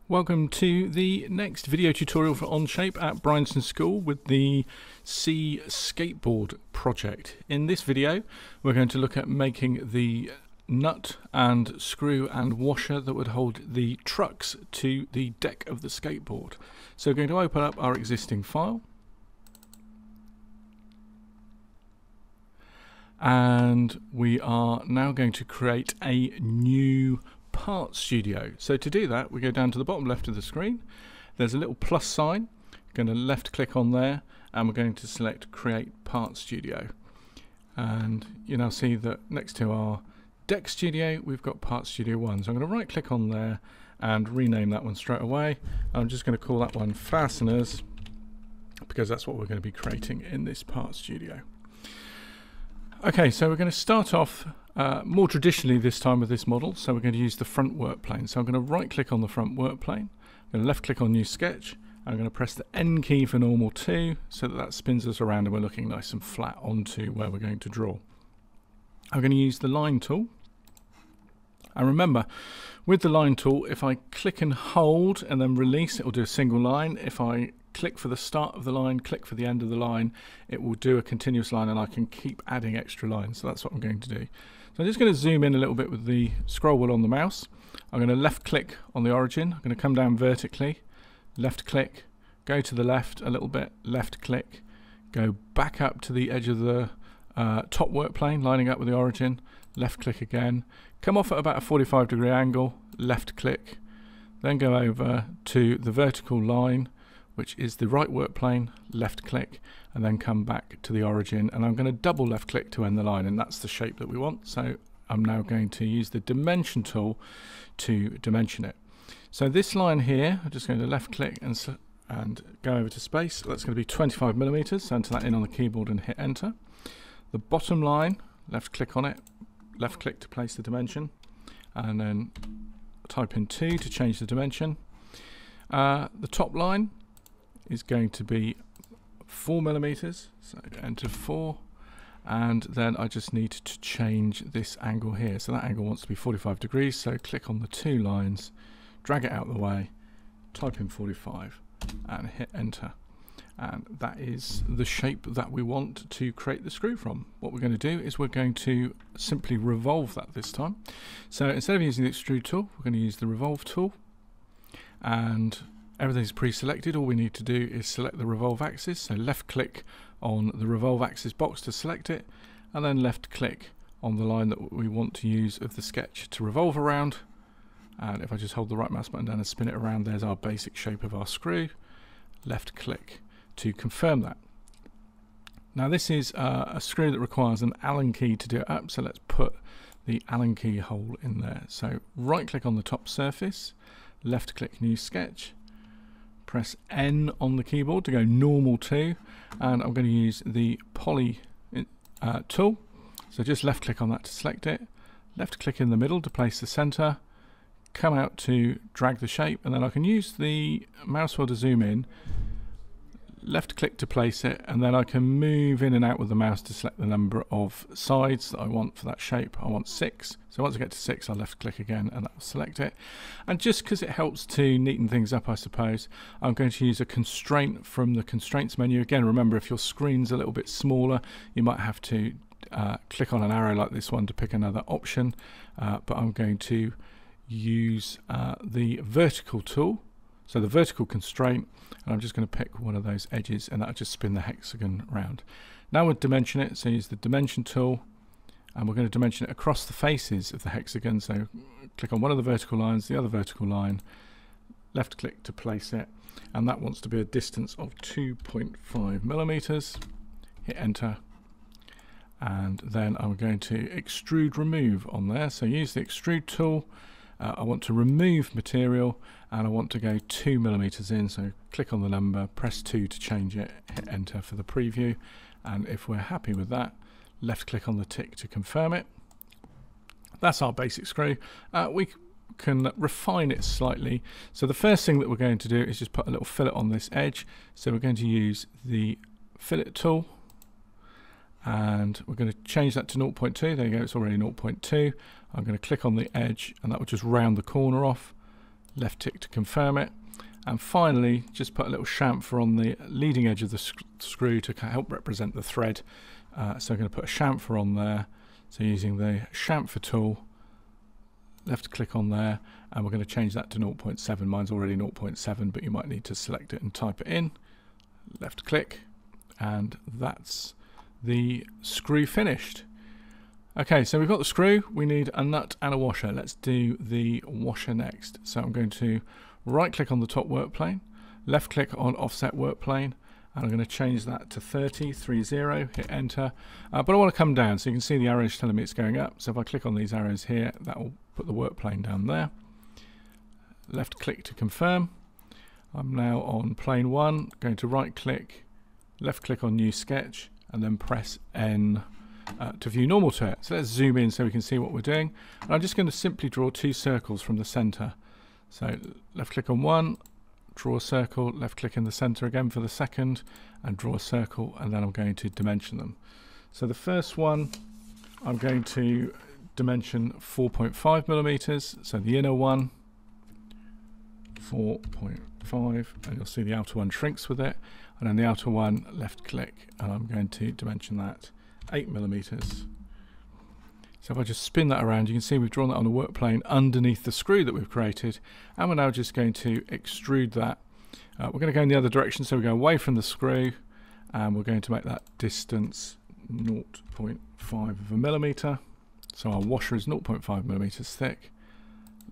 Welcome to the next video tutorial for Onshape at Bryanston School with the C skateboard project. In this video we're going to look at making the nut and screw and washer that would hold the trucks to the deck of the skateboard. So we're going to open up our existing file and we are now going to create a new Part Studio. So to do that we go down to the bottom left of the screen. There's a little plus sign. We're going to left click on there and we're going to select Create Part Studio, and you now see that next to our Deck Studio we've got Part Studio 1. So I'm going to right click on there and rename that one straight away. I'm just going to call that one Fasteners because that's what we're going to be creating in this Part Studio. Okay, so we're going to start off more traditionally this time with this model. So we're going to use the front work plane. So I'm going to right click on the front work plane, I'm going to left click on new sketch, and I'm going to press the N key for normal 2 so that spins us around and we're looking nice and flat onto where we're going to draw. I'm going to use the line tool, and remember with the line tool if I click and hold and then release it will do a single line. If I click for the start of the line, click for the end of the line, it will do a continuous line and I can keep adding extra lines. So that's what I'm going to do. So I'm just going to zoom in a little bit with the scroll wheel on the mouse. I'm going to left click on the origin. I'm going to come down vertically, left click, go to the left a little bit, left click, go back up to the edge of the top work plane, lining up with the origin, left click again, come off at about a 45-degree angle, left click, then go over to the vertical line, which is the right work plane, left click, and then come back to the origin, and I'm going to double left click to end the line, and that's the shape that we want. So I'm now going to use the dimension tool to dimension it. So this line here, I'm just going to left click and go over to space. That's going to be 25 millimeters, so enter that in on the keyboard and hit enter. The bottom line, left click on it, left click to place the dimension, and then type in 2 to change the dimension. The top line is going to be 4 millimeters, so enter 4, and then I just need to change this angle here. So that angle wants to be 45 degrees, so click on the 2 lines, drag it out of the way, type in 45 and hit enter, and that is the shape that we want to create the screw from. What we're going to do is we're going to simply revolve that this time. So instead of using the extrude tool, we're going to use the revolve tool, and everything's pre-selected. All we need to do is select the revolve axis, so left click on the revolve axis box to select it, and then left click on the line that we want to use of the sketch to revolve around. And if I just hold the right mouse button down and spin it around, there's our basic shape of our screw. Left click to confirm that. Now this is a screw that requires an Allen key to do it up, so let's put the Allen key hole in there. So right click on the top surface, left click new sketch, press N on the keyboard to go normal to, and I'm going to use the poly tool. So just left click on that to select it, left click in the middle to place the center, come out to drag the shape, and then I can use the mouse wheel to zoom in, left click to place it, and then I can move in and out with the mouse to select the number of sides that I want for that shape. I want 6, so once I get to 6 I'll left click again and that will select it. And just because it helps to neaten things up, I suppose, I'm going to use a constraint from the constraints menu. Again, remember, if your screen's a little bit smaller you might have to click on an arrow like this one to pick another option, but I'm going to use the vertical tool, so the vertical constraint, and I'm just going to pick one of those edges and that'll just spin the hexagon round. Now we'll dimension it, so use the dimension tool, and we're going to dimension it across the faces of the hexagon. So click on one of the vertical lines, the other vertical line, left click to place it, and that wants to be a distance of 2.5 millimeters. Hit enter, and then I'm going to extrude remove on there. So use the extrude tool. I want to remove material and I want to go 2 millimeters in, so click on the number, press 2 to change it, hit enter for the preview, and if we're happy with that, left click on the tick to confirm it. That's our basic screw. We can refine it slightly. So the first thing that we're going to do is just put a little fillet on this edge. So we're going to use the fillet tool, and we're going to change that to 0.2. There you go, it's already 0.2. I'm going to click on the edge and that will just round the corner off. left tick to confirm it, and finally just put a little chamfer on the leading edge of the screw to help represent the thread. So I'm going to put a chamfer on there, so using the chamfer tool, left click on there, and we're going to change that to 0.7. Mine's already 0.7, but you might need to select it and type it in. Left click, and that's the screw finished. Okay, so we've got the screw, we need a nut and a washer. Let's do the washer next. So I'm going to right click on the top work plane, left click on offset work plane, and I'm going to change that to 30, hit enter. But I want to come down, so you can see the arrows telling me it's going up. So if I click on these arrows here, that will put the work plane down there. Left click to confirm. I'm now on plane 1, going to right click, left click on new sketch, and then press N to view normal to it. So let's zoom in so we can see what we're doing. And I'm just going to simply draw 2 circles from the center. So left click on one, draw a circle, left click in the center again for the second, and draw a circle, and then I'm going to dimension them. So the first one, I'm going to dimension 4.5 millimeters. So the inner one, 4.5, and you'll see the outer one shrinks with it. And then the outer one, left click, and I'm going to dimension that 8 millimeters. So if I just spin that around, you can see we've drawn that on a work plane underneath the screw that we've created, and we're now just going to extrude that. We're going to go in the other direction, so we go away from the screw, and we're going to make that distance 0.5 of a millimeter. So our washer is 0.5 millimeters thick.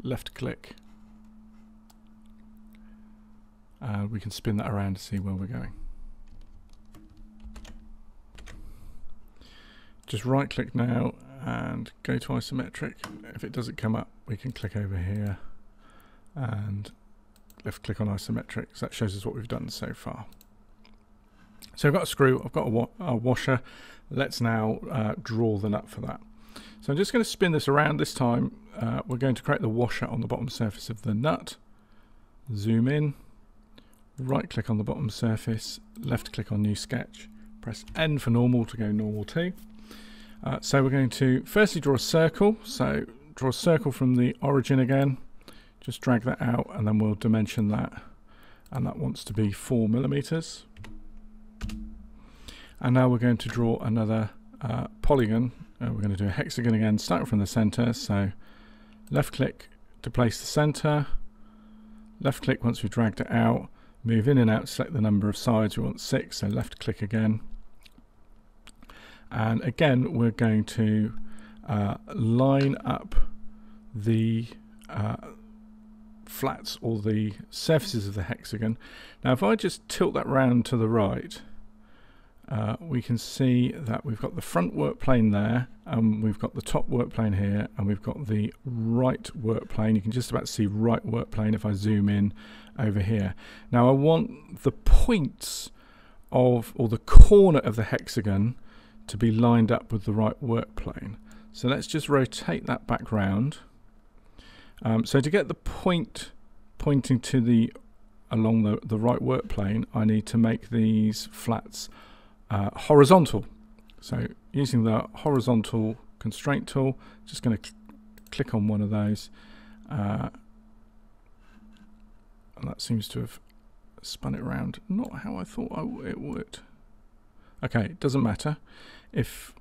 Left click, and we can spin that around to see where we're going. Just right click now and go to isometric. If it doesn't come up, we can click over here and left click on isometric. So that shows us what we've done so far. So I've got a screw, I've got a washer. Let's now draw the nut for that. So I'm just going to spin this around. This time we're going to create the washer on the bottom surface of the nut. Zoom in, right click on the bottom surface, left click on new sketch, press N for normal to go normal 2. So we're going to firstly draw a circle. So draw a circle from the origin again, just drag that out, and then we'll dimension that, and that wants to be 4 millimeters. And now we're going to draw another polygon. We're going to do a hexagon again, starting from the center. So left click to place the center, left click once we've dragged it out, move in and out, select the number of sides. We want 6, so left click again. And again, we're going to line up the flats or the surfaces of the hexagon. Now, if I just tilt that round to the right, we can see that we've got the front work plane there, and we've got the top work plane here, and we've got the right work plane. You can just about see right work plane if I zoom in over here. Now, I want the points of, or the corner of the hexagon to be lined up with the right work plane. So let's just rotate that back round. So to get the point pointing to the along the right work plane, I need to make these flats horizontal. So using the horizontal constraint tool, just going to click on one of those, and that seems to have spun it around. Not how I thought it would. Okay, it doesn't matter. If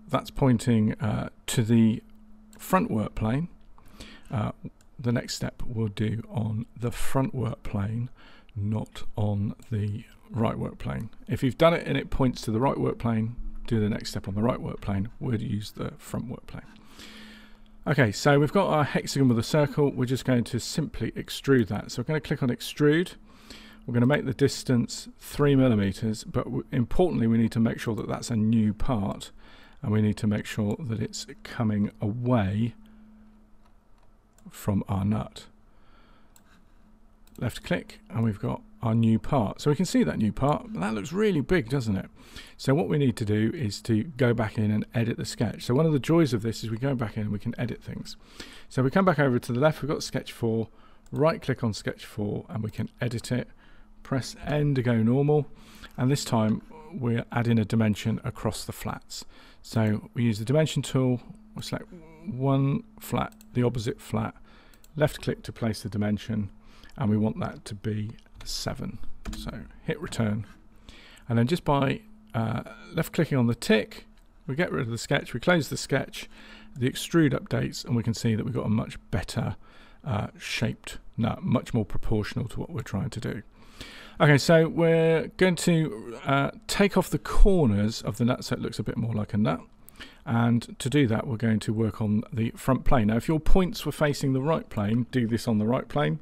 that's pointing to the front work plane, the next step we'll do on the front work plane, not on the right work plane. If you've done it and it points to the right work plane, do the next step on the right work plane. We'll use the front work plane. Okay, so we've got our hexagon with a circle. We're just going to simply extrude that. So we're going to click on extrude. We're going to make the distance 3 millimeters, but importantly we need to make sure that that's a new part, and we need to make sure that it's coming away from our nut. Left click, and we've got our new part. So we can see that new part, but that looks really big, doesn't it? So what we need to do is to go back in and edit the sketch. So one of the joys of this is we go back in and we can edit things. So we come back over to the left, we've got sketch 4, right click on sketch 4, and we can edit it. Press N to go normal, and this time we're adding a dimension across the flats. So we use the dimension tool, we'll select one flat, the opposite flat, left click to place the dimension, and we want that to be 7. So hit return, and then just by left clicking on the tick, we get rid of the sketch, we close the sketch, the extrude updates, and we can see that we've got a much better shaped nut, much more proportional to what we're trying to do. Okay, so we're going to take off the corners of the nut so it looks a bit more like a nut. And to do that, we're going to work on the front plane. Now, if your points were facing the right plane, do this on the right plane.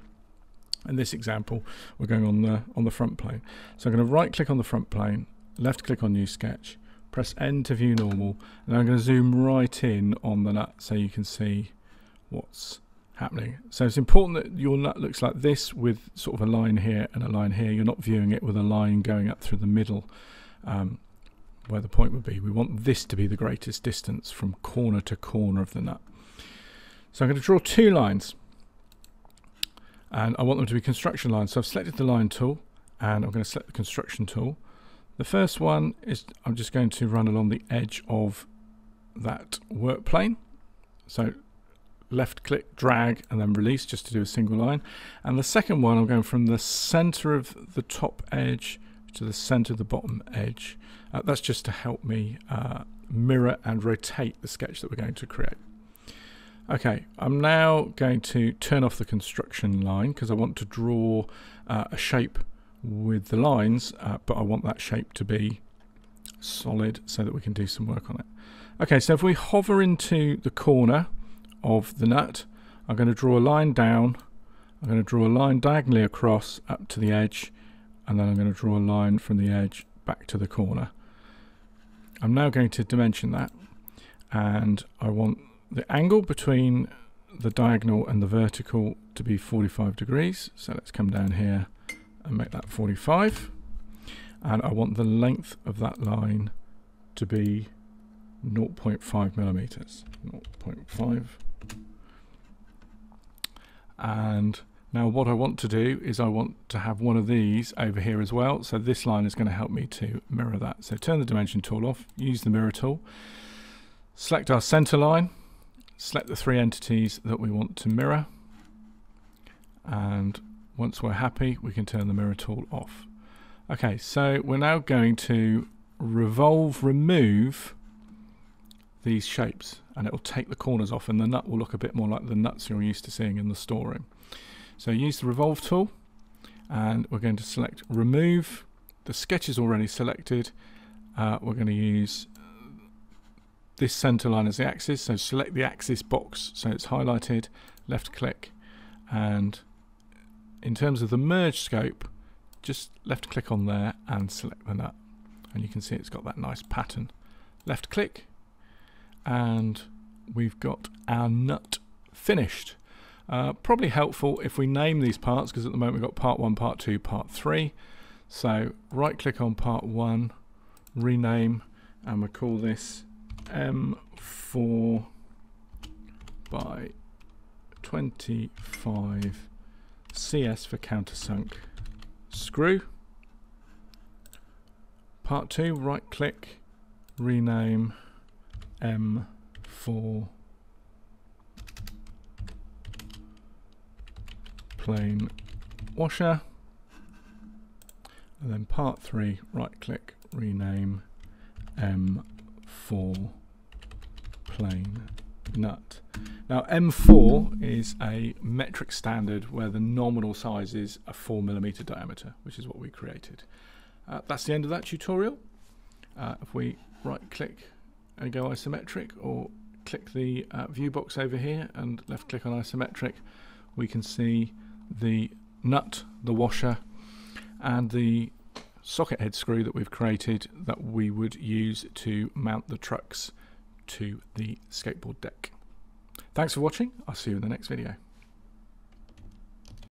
In this example, we're going on the front plane. So I'm going to right click on the front plane, left click on new sketch, press N to view normal, and I'm going to zoom right in on the nut so you can see what's happening. So it's important that your nut looks like this, with sort of a line here and a line here. You're not viewing it with a line going up through the middle where the point would be. We want this to be the greatest distance from corner to corner of the nut. So I'm going to draw 2 lines, and I want them to be construction lines. So I've selected the line tool, and I'm going to select the construction tool. The first one is I'm just going to run along the edge of that work plane. So left click, drag, and then release just to do a single line. And the second one, I'm going from the center of the top edge to the center of the bottom edge. That's just to help me mirror and rotate the sketch that we're going to create. Okay, I'm now going to turn off the construction line because I want to draw a shape with the lines, but I want that shape to be solid so that we can do some work on it. Okay, so if we hover into the corner of the nut, I'm going to draw a line down, I'm going to draw a line diagonally across up to the edge, and then I'm going to draw a line from the edge back to the corner. I'm now going to dimension that, and I want the angle between the diagonal and the vertical to be 45 degrees. So let's come down here and make that 45, and I want the length of that line to be 0.5 millimeters. 0.5. And now what I want to do is I want to have one of these over here as well, so this line is going to help me to mirror that. So turn the dimension tool off, use the mirror tool, select our center line, select the 3 entities that we want to mirror, and once we're happy we can turn the mirror tool off. Okay, so we're now going to remove these shapes, and it will take the corners off, and the nut will look a bit more like the nuts you're used to seeing in the storeroom. So use the revolve tool, and we're going to select remove. The sketch is already selected. We're going to use this center line as the axis, so select the axis box so it's highlighted, left click, and in terms of the merge scope, just left click on there and select the nut, and you can see it's got that nice pattern. Left click, and we've got our nut finished. Probably helpful if we name these parts, because at the moment we've got part 1, part 2, part 3. So right click on part 1, rename, and we'll call this M4 by 25 CS for countersunk screw. Part 2, right click, rename, M4 plain washer, and then part 3, right click, rename, M4 plain nut. Now M4 is a metric standard where the nominal size is a 4mm diameter, which is what we created. That's the end of that tutorial. If we right click and go isometric, or click the view box over here and left click on isometric, we can see the nut, the washer, and the socket head screw that we've created that we would use to mount the trucks to the skateboard deck. Thanks for watching. I'll see you in the next video.